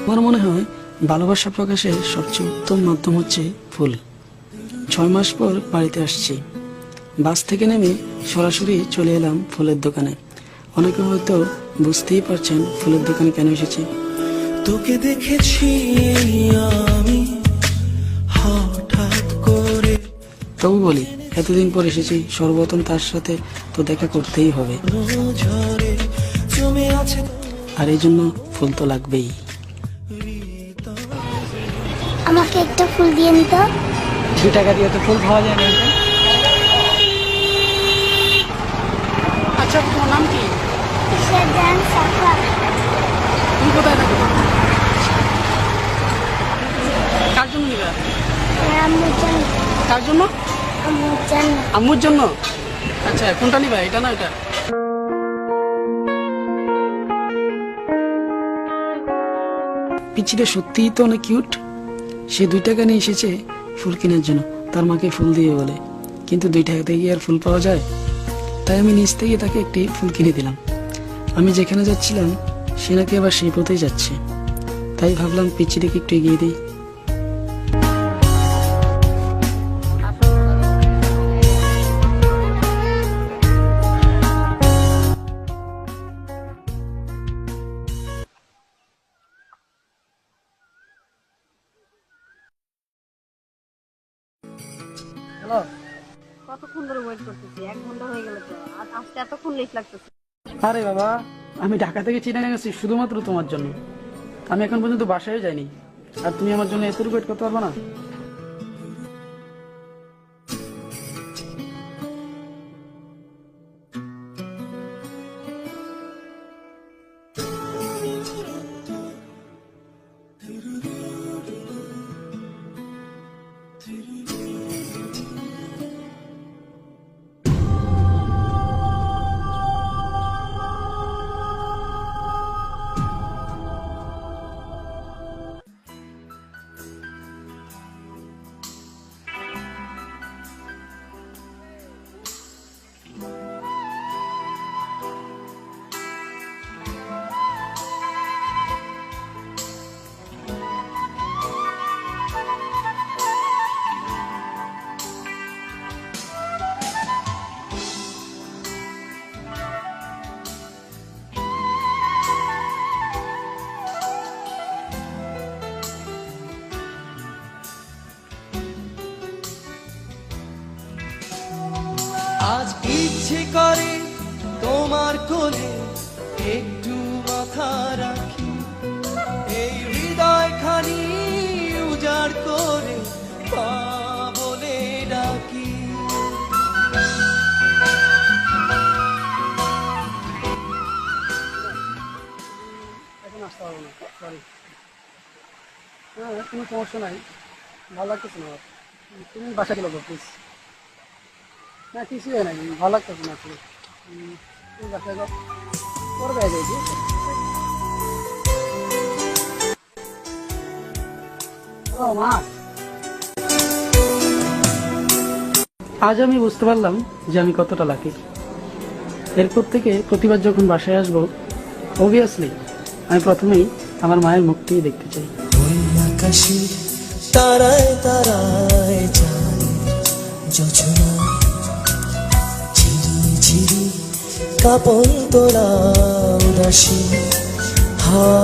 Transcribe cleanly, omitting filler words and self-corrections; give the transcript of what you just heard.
আমার মনে হয় ভালোবাসা প্রকাশের সবচেয়ে উত্তম মাধ্যম হচ্ছে ফুল। 6 মাস পর বাড়িতে আসছি। বাস থেকে নেমে সরাসরি চলে এলাম ফুলের দোকানে। অনেকে হয়তো বুঝতেই পারছেন ফুলের দোকানে কেন এসেছি। তোকে দেখেছি আমি হঠাৎ করে, তবু বলি, এতদিন পর এসেছি, সর্বপ্রথম তার সাথে তো দেখা করতেই হবে, ঝরে জমে আছে। আর এই জন্য ফুল তো লাগবেই। আমাকে একটা ফুল দিন তো। 2 টাকা দিয়ে তো ফুল পাওয়া যায় না। আচ্ছা, তোমার নাম কি? সেজান সাফা। তুমি কোথায় থাকো? কার জন্য নিবে? আম্মুর জন্য। কার জন্য? আম্মুর জন্য। আম্মুর জন্য। আচ্ছা, কোনটা নিবা, এটা না এটা? পিচিটা সত্যিই তো অনেক কিউট। সে 2 টাকা নিয়ে এসেছে ফুল কেনার জন্য, তার মাকে ফুল দিয়ে বলে। কিন্তু 2 টাকাতে কি আর ফুল পাওয়া যায়? তাই আমি নিজ থেকে তাকে একটি ফুল কিনে দিলাম। আমি যেখানে যাচ্ছিলাম সে নাকি আবার সেই পথেই যাচ্ছে, তাই ভাবলাম পিচিটাকে একটু এগিয়ে দিই। হ্যালো, কতক্ষণ ধরে ওয়েট করতেছি? 1 ঘন্টা হয়ে গেল তো, আর আসতে এতক্ষণ লেট লাগতেছে। আরে বাবা, আমি ঢাকা থেকে চিটাগাং গেছি শুধুমাত্র তোমার জন্য। আমি এখন পর্যন্ত বাসায় যাইনি, আর তুমি আমার জন্য এতটুকু ওয়েট করতে পারবে না? আজ ইচ্ছে করে তোমার কোলে একটু মাথা রাখি, এই হৃদয় খানি উজাড় করে মা বলে ডাকি। এখন আসতে পারবো না, সরি। হ্যাঁ, কোনো সমস্যা নাই, ভালো লাগতেছে না আমার। তুমি বাসা গেলো প্লিজ। না, কিছুই হয় নাই, ভালো লাগতেছে না আসলে। তুমি বাসায় যাও, পরে দেখা যায়। ঠিক আছে? ও মা, আজ আমি বুঝতে পারলাম যে আমি কতটা লাকি। এরপর থেকে প্রতিবার যখন বাসায় আসবো, অবভিয়াসলি আমি প্রথমেই আমার মায়ের মুখটিই দেখতে চাই। ওই আকাশে তারায় তারায় যায় যোজনা, ঝিরি ঝিরি কাপন তোলা উদাসী হাওয়া